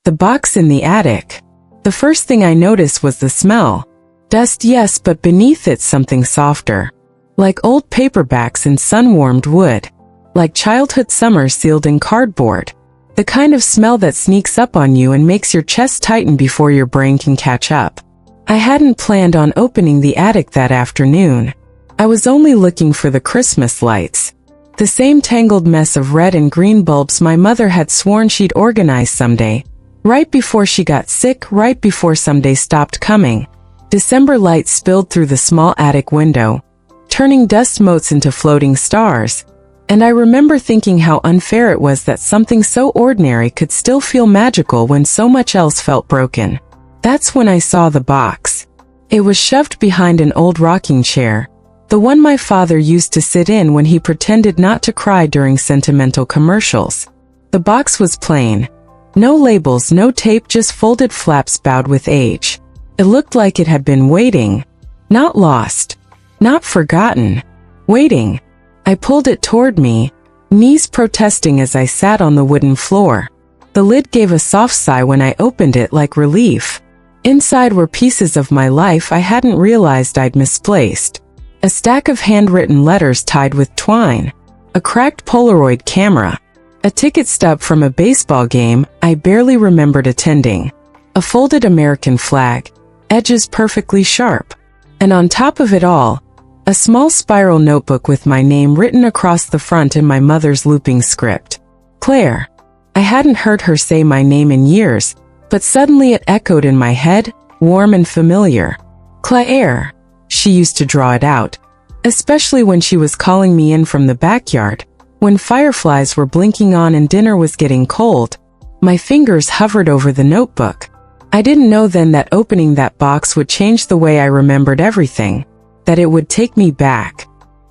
The box in the attic. The first thing I noticed was the smell. Dust, yes, but beneath it something softer. Like old paperbacks and sun-warmed wood. Like childhood summers sealed in cardboard. The kind of smell that sneaks up on you and makes your chest tighten before your brain can catch up. I hadn't planned on opening the attic that afternoon. I was only looking for the Christmas lights. The same tangled mess of red and green bulbs my mother had sworn she'd organize someday. Right before she got sick, right before someday stopped coming. December light spilled through the small attic window, turning dust motes into floating stars. And I remember thinking how unfair it was that something so ordinary could still feel magical when so much else felt broken. That's when I saw the box. It was shoved behind an old rocking chair, the one my father used to sit in when he pretended not to cry during sentimental commercials. The box was plain. No labels, no tape, just folded flaps bowed with age. It looked like it had been waiting. Not lost. Not forgotten. Waiting. I pulled it toward me, knees protesting as I sat on the wooden floor. The lid gave a soft sigh when I opened it, like relief. Inside were pieces of my life I hadn't realized I'd misplaced. A stack of handwritten letters tied with twine. A cracked Polaroid camera. A ticket stub from a baseball game I barely remembered attending. A folded American flag, edges perfectly sharp. And on top of it all, a small spiral notebook with my name written across the front in my mother's looping script. Claire. I hadn't heard her say my name in years, but suddenly it echoed in my head, warm and familiar. Claire. She used to draw it out, especially when she was calling me in from the backyard, when fireflies were blinking on and dinner was getting cold. My fingers hovered over the notebook. I didn't know then that opening that box would change the way I remembered everything, that it would take me back.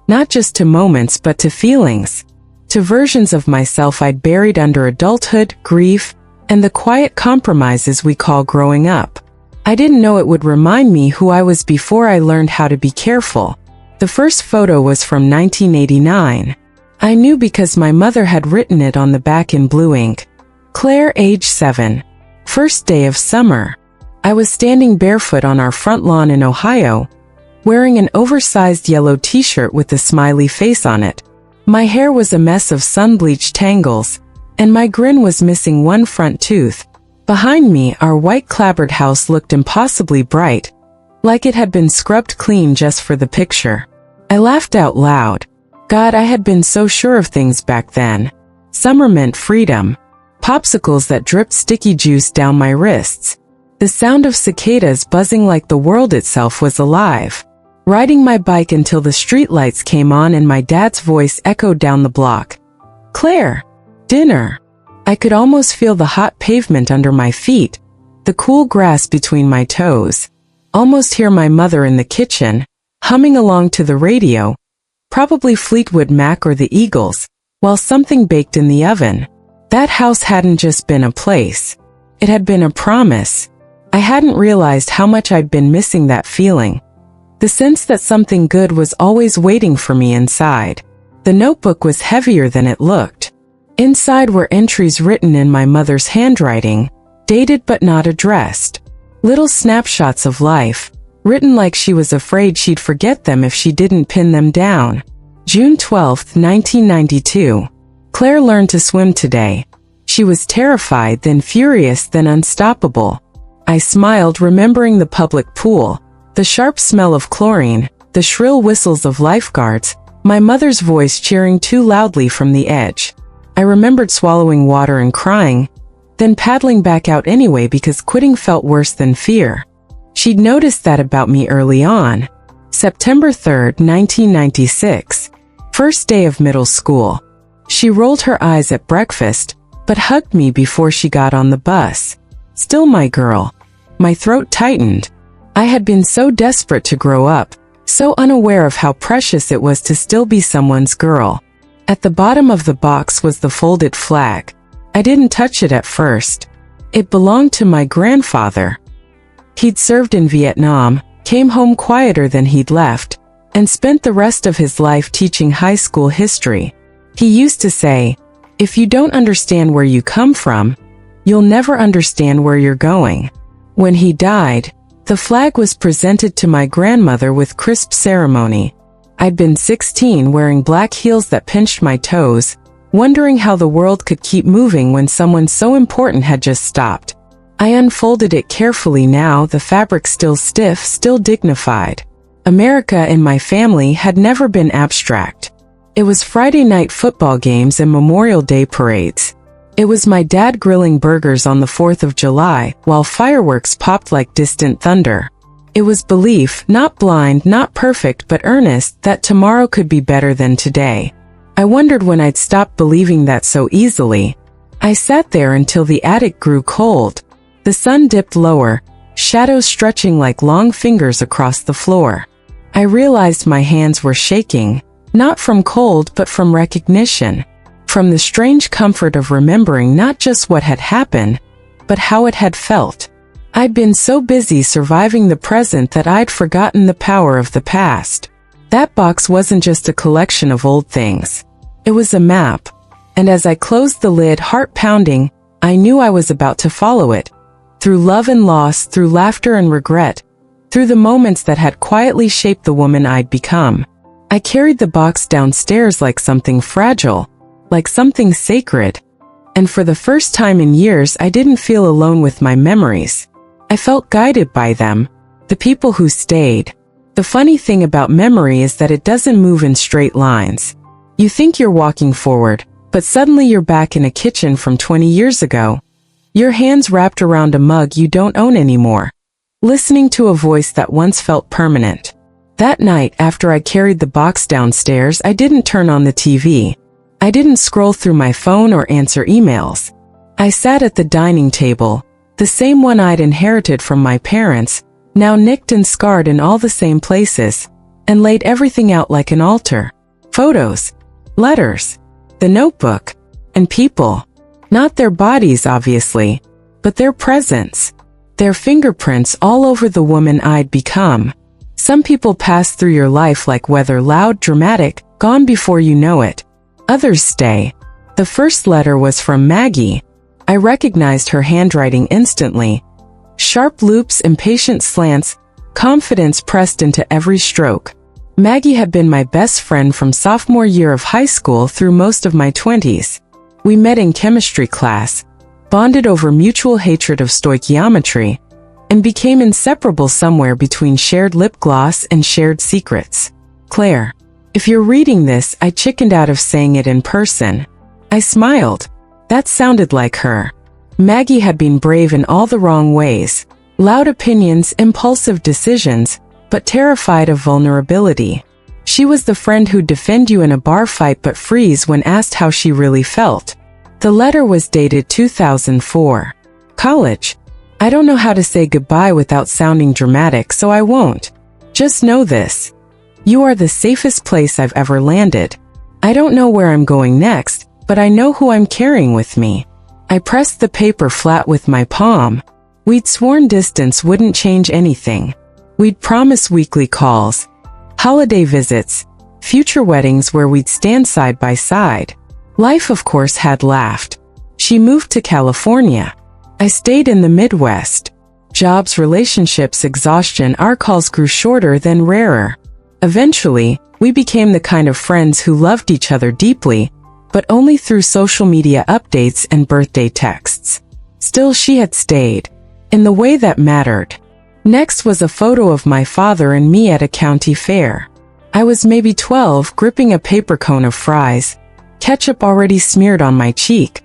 Not just to moments but to feelings, to versions of myself I'd buried under adulthood, grief, and the quiet compromises we call growing up. I didn't know it would remind me who I was before I learned how to be careful. The first photo was from 1989. I knew because my mother had written it on the back in blue ink. Claire, age 7. First day of summer. I was standing barefoot on our front lawn in Ohio, wearing an oversized yellow t-shirt with a smiley face on it. My hair was a mess of sun-bleached tangles, and my grin was missing one front tooth. Behind me, our white clapboard house looked impossibly bright, like it had been scrubbed clean just for the picture. I laughed out loud. God, I had been so sure of things back then. Summer meant freedom. Popsicles that dripped sticky juice down my wrists. The sound of cicadas buzzing like the world itself was alive. Riding my bike until the streetlights came on and my dad's voice echoed down the block. Claire! Dinner! I could almost feel the hot pavement under my feet, the cool grass between my toes. Almost hear my mother in the kitchen, humming along to the radio, probably Fleetwood Mac or the Eagles, while something baked in the oven. That house hadn't just been a place. It had been a promise. I hadn't realized how much I'd been missing that feeling. The sense that something good was always waiting for me inside. The notebook was heavier than it looked. Inside were entries written in my mother's handwriting, dated but not addressed. Little snapshots of life, written like she was afraid she'd forget them if she didn't pin them down. June 12, 1992. Claire learned to swim today. She was terrified, then furious, then unstoppable. I smiled, remembering the public pool, the sharp smell of chlorine, the shrill whistles of lifeguards, my mother's voice cheering too loudly from the edge. I remembered swallowing water and crying, then paddling back out anyway because quitting felt worse than fear. She'd noticed that about me early on. September 3, 1996. First day of middle school. She rolled her eyes at breakfast, but hugged me before she got on the bus. Still my girl. My throat tightened. I had been so desperate to grow up, so unaware of how precious it was to still be someone's girl. At the bottom of the box was the folded flag. I didn't touch it at first. It belonged to my grandfather. He'd served in Vietnam, came home quieter than he'd left, and spent the rest of his life teaching high school history. He used to say, "If you don't understand where you come from, You'll never understand where you're going. When he died, the flag was presented to my grandmother with crisp ceremony. I'd been 16, wearing black heels that pinched my toes, wondering how the world could keep moving when someone so important had just stopped. I unfolded it carefully now, the fabric still stiff, still dignified. America in my family had never been abstract. It was Friday night football games and Memorial Day parades. It was my dad grilling burgers on the 4th of July, while fireworks popped like distant thunder. It was belief, not blind, not perfect, but earnest, that tomorrow could be better than today. I wondered when I'd stop believing that so easily. I sat there until the attic grew cold. The sun dipped lower, shadows stretching like long fingers across the floor. I realized my hands were shaking, not from cold but from recognition, from the strange comfort of remembering not just what had happened, but how it had felt. I'd been so busy surviving the present that I'd forgotten the power of the past. That box wasn't just a collection of old things. It was a map, and as I closed the lid, heart pounding, I knew I was about to follow it. Through love and loss, through laughter and regret, through the moments that had quietly shaped the woman I'd become. I carried the box downstairs like something fragile, like something sacred. And for the first time in years, I didn't feel alone with my memories. I felt guided by them, the people who stayed. The funny thing about memory is that it doesn't move in straight lines. You think you're walking forward, but suddenly you're back in a kitchen from 20 years ago. Your hands wrapped around a mug you don't own anymore, listening to a voice that once felt permanent. That night, after I carried the box downstairs, I didn't turn on the TV. I didn't scroll through my phone or answer emails. I sat at the dining table, the same one I'd inherited from my parents, now nicked and scarred in all the same places, and laid everything out like an altar. Photos, letters, the notebook, and people. Not their bodies, obviously, but their presence. Their fingerprints all over the woman I'd become. Some people pass through your life like weather, loud, dramatic, gone before you know it. Others stay. The first letter was from Maggie. I recognized her handwriting instantly. Sharp loops, impatient slants, confidence pressed into every stroke. Maggie had been my best friend from sophomore year of high school through most of my 20s. We met in chemistry class, bonded over mutual hatred of stoichiometry, and became inseparable somewhere between shared lip gloss and shared secrets. Claire. If you're reading this, I chickened out of saying it in person. I smiled. That sounded like her. Maggie had been brave in all the wrong ways. Loud opinions, impulsive decisions, but terrified of vulnerability. She was the friend who'd defend you in a bar fight but freeze when asked how she really felt. The letter was dated 2004. College. I don't know how to say goodbye without sounding dramatic, so I won't. Just know this. You are the safest place I've ever landed. I don't know where I'm going next, but I know who I'm carrying with me. I pressed the paper flat with my palm. We'd sworn distance wouldn't change anything. We'd promised weekly calls, holiday visits, future weddings where we'd stand side by side. Life, of course, had laughed. She moved to California. I stayed in the Midwest. Jobs, relationships, exhaustion, our calls grew shorter then rarer. Eventually, we became the kind of friends who loved each other deeply, but only through social media updates and birthday texts. Still, she had stayed, in the way that mattered. Next was a photo of my father and me at a county fair. I was maybe 12, gripping a paper cone of fries, ketchup already smeared on my cheek.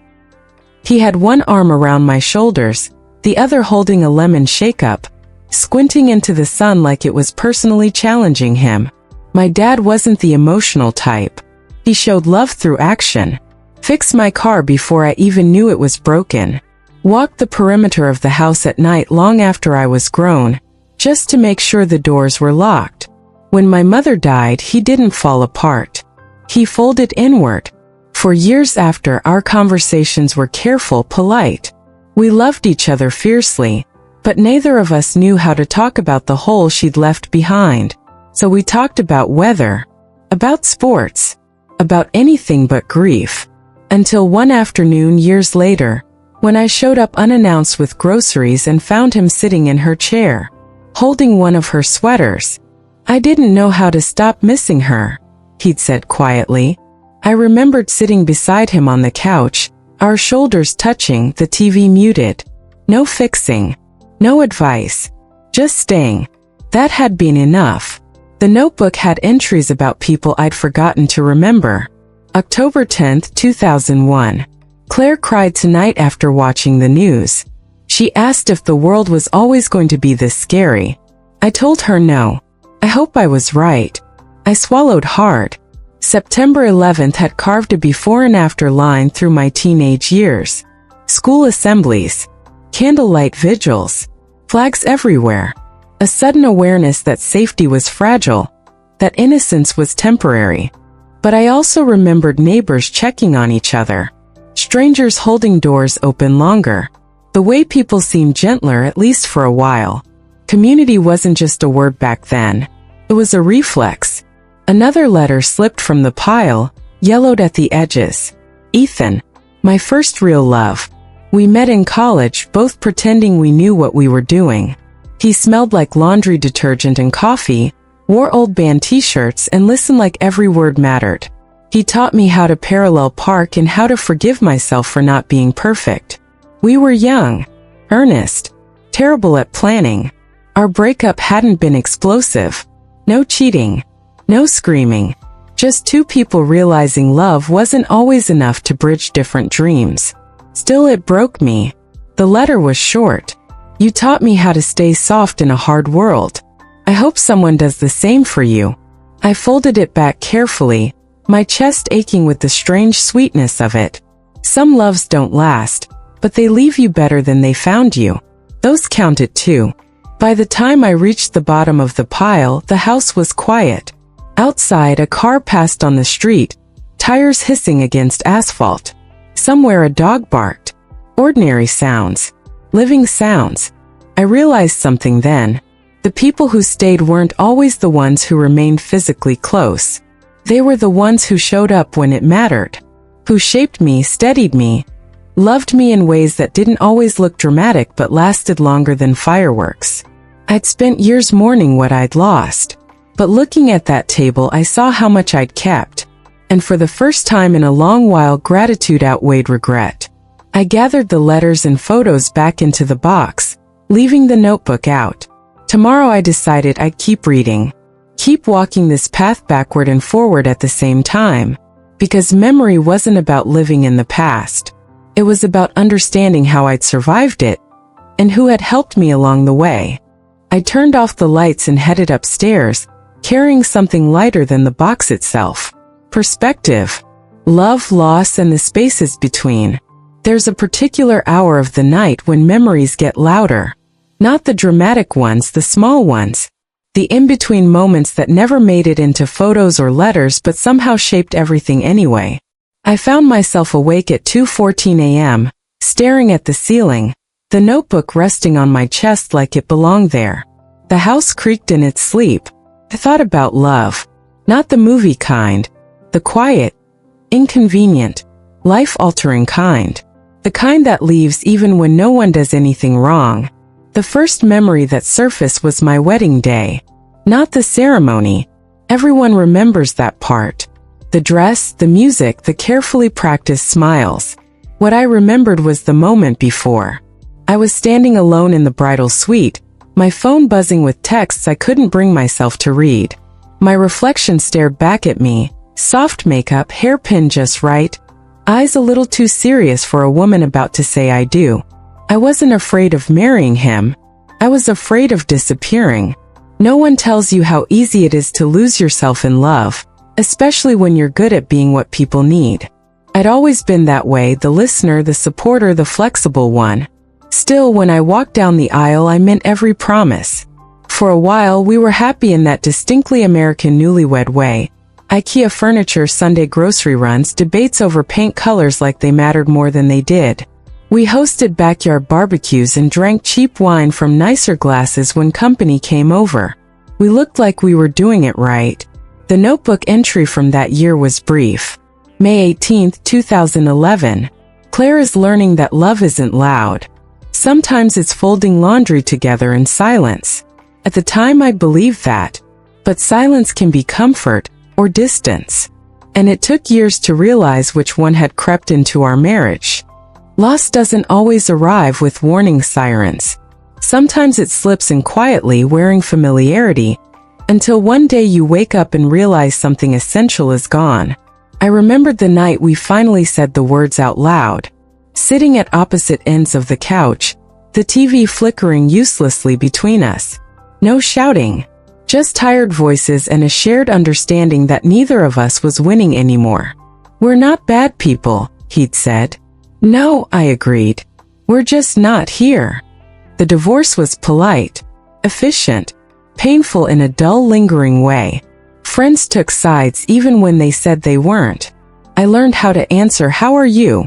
He had one arm around my shoulders, the other holding a lemon shake-up, squinting into the sun like it was personally challenging him. My dad wasn't the emotional type. He showed love through action. Fixed my car before I even knew it was broken. Walked the perimeter of the house at night long after I was grown, just to make sure the doors were locked. When my mother died, he didn't fall apart. He folded inward. For years after, our conversations were careful, polite. We loved each other fiercely, but neither of us knew how to talk about the hole she'd left behind. So we talked about weather, about sports, about anything but grief. Until one afternoon years later, When I showed up unannounced with groceries and found him sitting in her chair, holding one of her sweaters. I didn't know how to stop missing her, he'd said quietly. I remembered sitting beside him on the couch, our shoulders touching, the TV muted. No fixing. No advice. Just staying. That had been enough. The notebook had entries about people I'd forgotten to remember. October 10, 2001. Claire cried tonight after watching the news. She asked if the world was always going to be this scary. I told her no. I hope I was right. I swallowed hard. September 11th had carved a before and after line through my teenage years. School assemblies. Candlelight vigils. Flags everywhere. A sudden awareness that safety was fragile. That innocence was temporary. But I also remembered neighbors checking on each other. Strangers holding doors open longer. The way people seemed gentler, at least for a while. Community wasn't just a word back then. It was a reflex. Another letter slipped from the pile, yellowed at the edges. Ethan. My first real love. We met in college, both pretending we knew what we were doing. He smelled like laundry detergent and coffee, wore old band t-shirts, and listened like every word mattered. He taught me how to parallel park and how to forgive myself for not being perfect. We were young, earnest, terrible at planning. Our breakup hadn't been explosive. No cheating. No screaming. Just two people realizing love wasn't always enough to bridge different dreams. Still, it broke me. The letter was short. You taught me how to stay soft in a hard world. I hope someone does the same for you. I folded it back carefully, my chest aching with the strange sweetness of it. Some loves don't last, but they leave you better than they found you. Those counted too. By the time I reached the bottom of the pile, the house was quiet. Outside, a car passed on the street, tires hissing against asphalt. Somewhere a dog barked. Ordinary sounds. Living sounds. I realized something then. The people who stayed weren't always the ones who remained physically close. They were the ones who showed up when it mattered. Who shaped me, steadied me, loved me in ways that didn't always look dramatic but lasted longer than fireworks. I'd spent years mourning what I'd lost. But looking at that table, I saw how much I'd kept. And for the first time in a long while, gratitude outweighed regret. I gathered the letters and photos back into the box, leaving the notebook out. Tomorrow I decided I'd keep reading. Keep walking this path backward and forward at the same time. Because memory wasn't about living in the past. It was about understanding how I'd survived it, and who had helped me along the way. I turned off the lights and headed upstairs, carrying something lighter than the box itself. Perspective. Love, loss, and the spaces between. There's a particular hour of the night when memories get louder. Not the dramatic ones, the small ones. The in-between moments that never made it into photos or letters but somehow shaped everything anyway. I found myself awake at 2:14 a.m., staring at the ceiling, the notebook resting on my chest like it belonged there. The house creaked in its sleep. I thought about love. Not the movie kind. The quiet, inconvenient, life-altering kind. The kind that leaves even when no one does anything wrong. The first memory that surfaced was my wedding day. Not the ceremony. Everyone remembers that part. The dress, the music, the carefully practiced smiles. What I remembered was the moment before. I was standing alone in the bridal suite, my phone buzzing with texts I couldn't bring myself to read. My reflection stared back at me, soft makeup, hairpin just right, eyes a little too serious for a woman about to say I do. I wasn't afraid of marrying him. I was afraid of disappearing. No one tells you how easy it is to lose yourself in love, especially when you're good at being what people need. I'd always been that way, the listener, the supporter, the flexible one. Still, when I walked down the aisle, I meant every promise. For a while, we were happy in that distinctly American newlywed way. IKEA furniture, Sunday grocery runs, debates over paint colors like they mattered more than they did. We hosted backyard barbecues and drank cheap wine from nicer glasses when company came over. We looked like we were doing it right. The notebook entry from that year was brief. May 18, 2011. Claire is learning that love isn't loud. Sometimes it's folding laundry together in silence. At the time I believed that. But silence can be comfort or distance. And it took years to realize which one had crept into our marriage. Loss doesn't always arrive with warning sirens. Sometimes it slips in quietly, wearing familiarity, until one day you wake up and realize something essential is gone. I remembered the night we finally said the words out loud. Sitting at opposite ends of the couch, the TV flickering uselessly between us. No shouting. Just tired voices and a shared understanding that neither of us was winning anymore. "We're not bad people," he'd said. "No," I agreed. "We're just not here." The divorce was polite, efficient, painful in a dull, lingering way. Friends took sides even when they said they weren't. I learned how to answer "How are you?"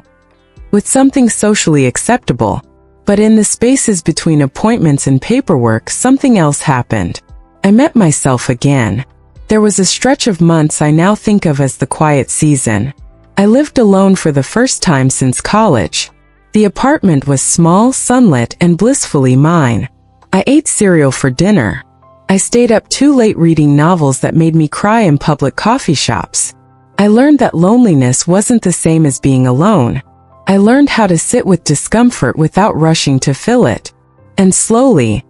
with something socially acceptable. But in the spaces between appointments and paperwork, something else happened. I met myself again. There was a stretch of months I now think of as the quiet season. I lived alone for the first time since college. The apartment was small, sunlit, and blissfully mine. I ate cereal for dinner. I stayed up too late reading novels that made me cry in public coffee shops. I learned that loneliness wasn't the same as being alone. I learned how to sit with discomfort without rushing to fill it. And slowly,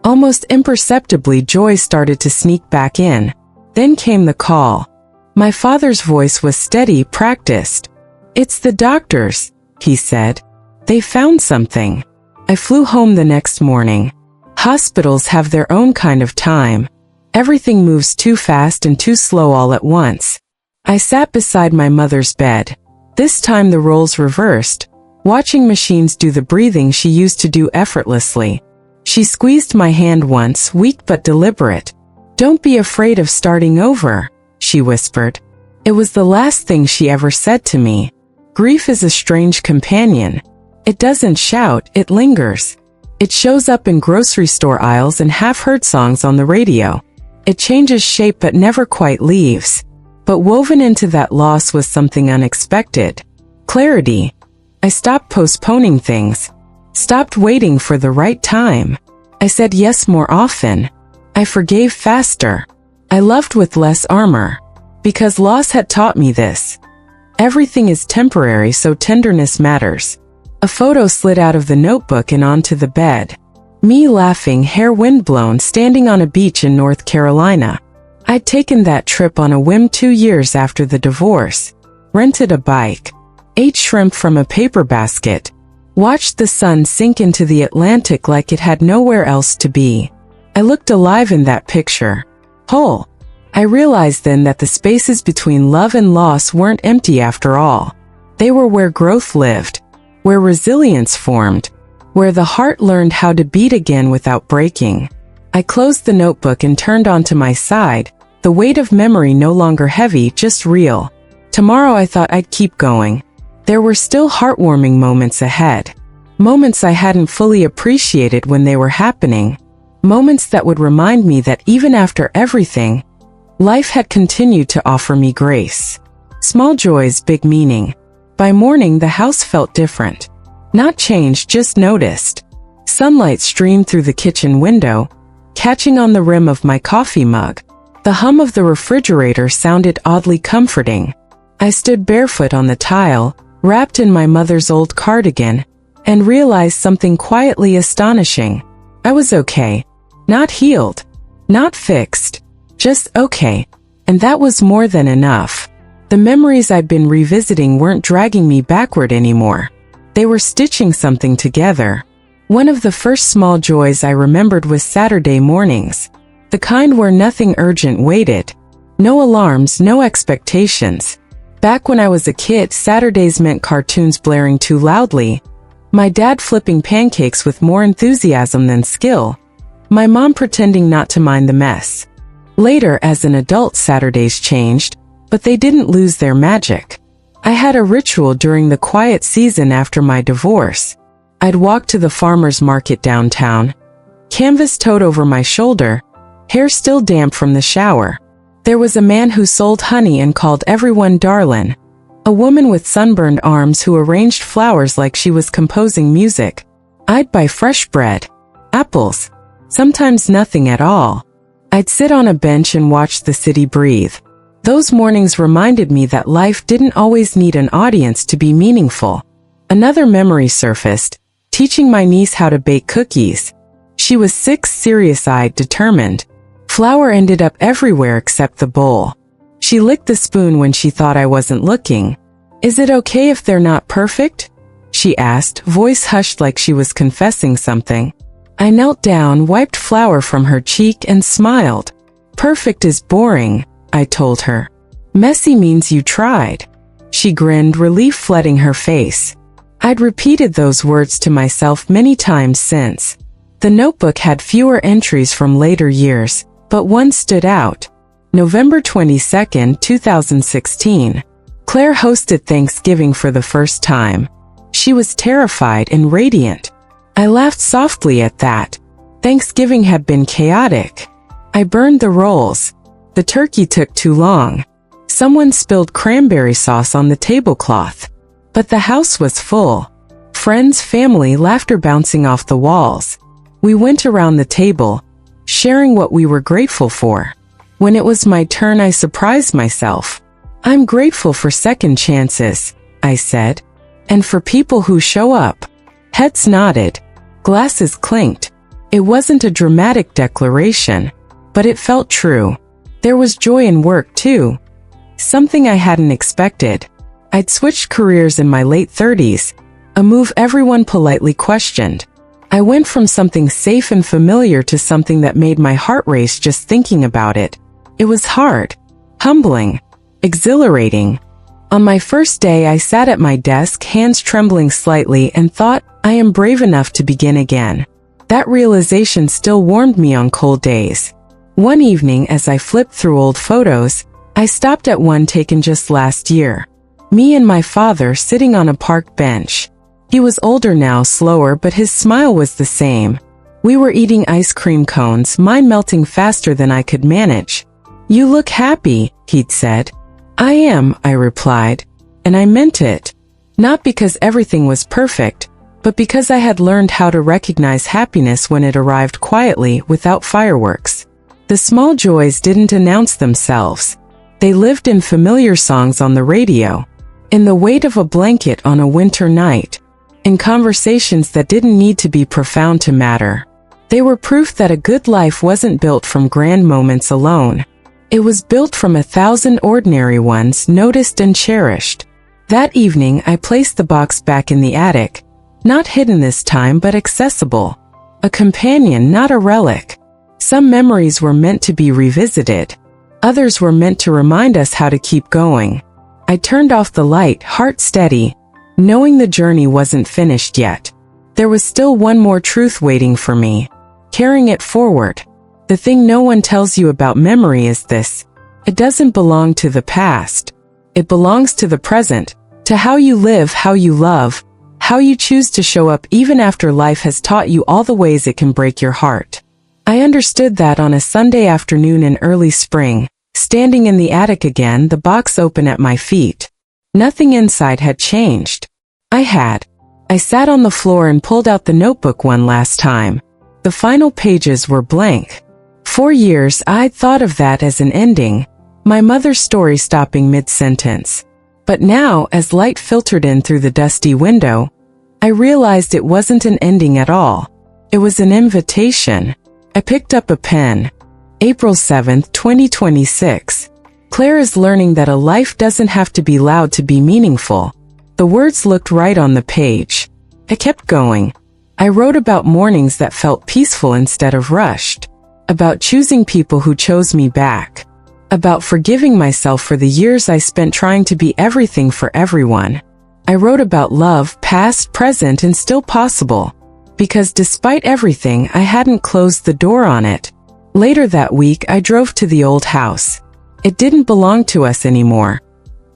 almost imperceptibly, joy started to sneak back in. Then came the call. My father's voice was steady, practiced. "It's the doctors," he said. "They found something." I flew home the next morning. Hospitals have their own kind of time. Everything moves too fast and too slow all at once. I sat beside my mother's bed. This time the roles reversed, watching machines do the breathing she used to do effortlessly. She squeezed my hand once, weak but deliberate. "Don't be afraid of starting over," she whispered. It was the last thing she ever said to me. Grief is a strange companion. It doesn't shout, it lingers. It shows up in grocery store aisles and half-heard songs on the radio. It changes shape but never quite leaves. But woven into that loss was something unexpected. Clarity. I stopped postponing things. Stopped waiting for the right time. I said yes more often. I forgave faster. I loved with less armor. Because loss had taught me this. Everything is temporary, so tenderness matters. A photo slid out of the notebook and onto the bed. Me laughing, hair windblown, standing on a beach in North Carolina. I'd taken that trip on a whim 2 years after the divorce. Rented a bike. Ate shrimp from a paper basket. Watched the sun sink into the Atlantic like it had nowhere else to be. I looked alive in that picture. Whole. I realized then that the spaces between love and loss weren't empty after all. They were where growth lived. Where resilience formed. Where the heart learned how to beat again without breaking. I closed the notebook and turned onto my side, the weight of memory no longer heavy, just real. Tomorrow I thought I'd keep going. There were still heartwarming moments ahead. Moments I hadn't fully appreciated when they were happening. Moments that would remind me that even after everything, life had continued to offer me grace. Small joys, big meaning. By morning the house felt different. Not changed, just noticed. Sunlight streamed through the kitchen window, catching on the rim of my coffee mug. The hum of the refrigerator sounded oddly comforting. I stood barefoot on the tile, wrapped in my mother's old cardigan, and realized something quietly astonishing. I was okay. Not healed. Not fixed. Just okay. And that was more than enough. The memories I'd been revisiting weren't dragging me backward anymore. They were stitching something together. One of the first small joys I remembered was Saturday mornings. The kind where nothing urgent waited. No alarms, no expectations. Back when I was a kid, Saturdays meant cartoons blaring too loudly, my dad flipping pancakes with more enthusiasm than skill, my mom pretending not to mind the mess. Later, as an adult, Saturdays changed, but they didn't lose their magic. I had a ritual during the quiet season after my divorce. I'd walk to the farmer's market downtown, canvas tote over my shoulder, hair still damp from the shower. There was a man who sold honey and called everyone darlin'. A woman with sunburned arms who arranged flowers like she was composing music. I'd buy fresh bread, apples, sometimes nothing at all. I'd sit on a bench and watch the city breathe. Those mornings reminded me that life didn't always need an audience to be meaningful. Another memory surfaced, teaching my niece how to bake cookies. She was 6, serious-eyed, determined. Flour ended up everywhere except the bowl. She licked the spoon when she thought I wasn't looking. "Is it okay if they're not perfect?" she asked, voice hushed like she was confessing something. I knelt down, wiped flour from her cheek, and smiled. "Perfect is boring," I told her. "Messy means you tried." She grinned, relief flooding her face. I'd repeated those words to myself many times since. The notebook had fewer entries from later years, but one stood out. November 22, 2016. Claire hosted Thanksgiving for the first time. She was terrified and radiant. I laughed softly at that. Thanksgiving had been chaotic. I burned the rolls. The turkey took too long. Someone spilled cranberry sauce on the tablecloth. But the house was full. Friends, family, laughter bouncing off the walls. We went around the table, sharing what we were grateful for. When it was my turn, I surprised myself. "I'm grateful for second chances," I said. "And for people who show up." Heads nodded. Glasses clinked. It wasn't a dramatic declaration, but it felt true. There was joy in work, too. Something I hadn't expected. I'd switched careers in my late 30s, a move everyone politely questioned. I went from something safe and familiar to something that made my heart race just thinking about it. It was hard, humbling, exhilarating. On my first day, I sat at my desk, hands trembling slightly, and thought, I am brave enough to begin again. That realization still warmed me on cold days. One evening, as I flipped through old photos, I stopped at one taken just last year. Me and my father sitting on a park bench. He was older now, slower, but his smile was the same. We were eating ice cream cones, mine melting faster than I could manage. "You look happy," he'd said. "I am," I replied. And I meant it. Not because everything was perfect, but because I had learned how to recognize happiness when it arrived quietly, without fireworks. The small joys didn't announce themselves. They lived in familiar songs on the radio, in the weight of a blanket on a winter night, in conversations that didn't need to be profound to matter. They were proof that a good life wasn't built from grand moments alone. It was built from 1,000 ordinary ones, noticed and cherished. That evening, I placed the box back in the attic, not hidden this time but accessible. A companion, not a relic. Some memories were meant to be revisited. Others were meant to remind us how to keep going. I turned off the light, heart steady, knowing the journey wasn't finished yet. There was still one more truth waiting for me, carrying it forward. The thing no one tells you about memory is this: it doesn't belong to the past. It belongs to the present, to how you live, how you love, how you choose to show up even after life has taught you all the ways it can break your heart. I understood that on a Sunday afternoon in early spring, standing in the attic again, the box open at my feet. Nothing inside had changed. I had. I sat on the floor and pulled out the notebook one last time. The final pages were blank. For years, I'd thought of that as an ending, my mother's story stopping mid-sentence. But now, as light filtered in through the dusty window, I realized it wasn't an ending at all. It was an invitation. I picked up a pen. April 7, 2026. Claire is learning that a life doesn't have to be loud to be meaningful. The words looked right on the page. I kept going. I wrote about mornings that felt peaceful instead of rushed. About choosing people who chose me back. About forgiving myself for the years I spent trying to be everything for everyone. I wrote about love, past, present, and still possible. Because despite everything, I hadn't closed the door on it. Later that week, I drove to the old house. It didn't belong to us anymore.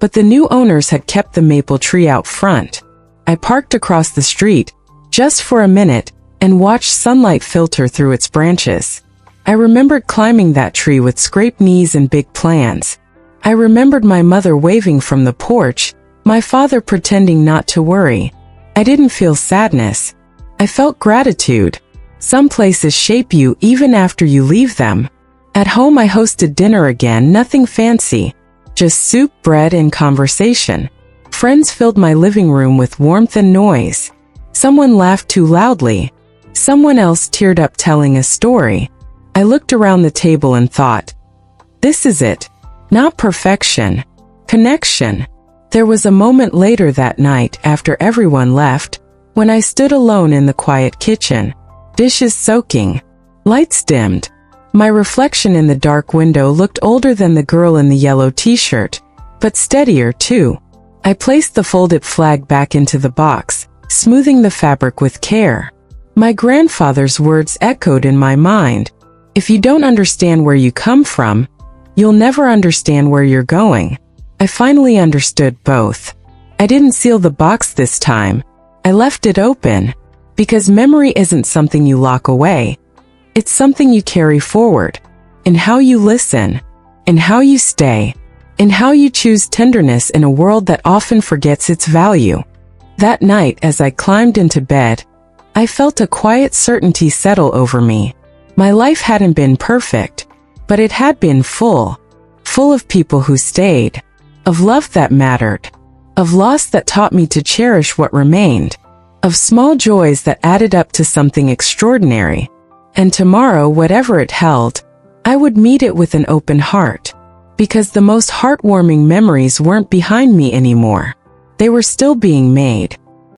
But the new owners had kept the maple tree out front. I parked across the street, just for a minute, and watched sunlight filter through its branches. I remembered climbing that tree with scraped knees and big plans. I remembered my mother waving from the porch, My father pretending not to worry. I didn't feel sadness. I felt gratitude. Some places shape you even after you leave them. At home I hosted dinner again, nothing fancy. Just soup, bread, and conversation. Friends filled my living room with warmth and noise. Someone laughed too loudly. Someone else teared up telling a story. I looked around the table and thought, this is it. Not perfection. Connection. There was a moment later that night after everyone left, when I stood alone in the quiet kitchen. Dishes soaking. Lights dimmed. My reflection in the dark window looked older than the girl in the yellow t-shirt, but steadier too. I placed the folded flag back into the box, smoothing the fabric with care. My grandfather's words echoed in my mind. If you don't understand where you come from, you'll never understand where you're going. I finally understood both. I didn't seal the box this time. I left it open. Because memory isn't something you lock away. It's something you carry forward. In how you listen. In how you stay. In how you choose tenderness in a world that often forgets its value. That night, as I climbed into bed, I felt a quiet certainty settle over me. My life hadn't been perfect, but it had been full. Full of people who stayed. Of love that mattered. Of loss that taught me to cherish what remained. Of small joys that added up to something extraordinary. And tomorrow, whatever it held, I would meet it with an open heart. Because the most heartwarming memories weren't behind me anymore. They were still being made.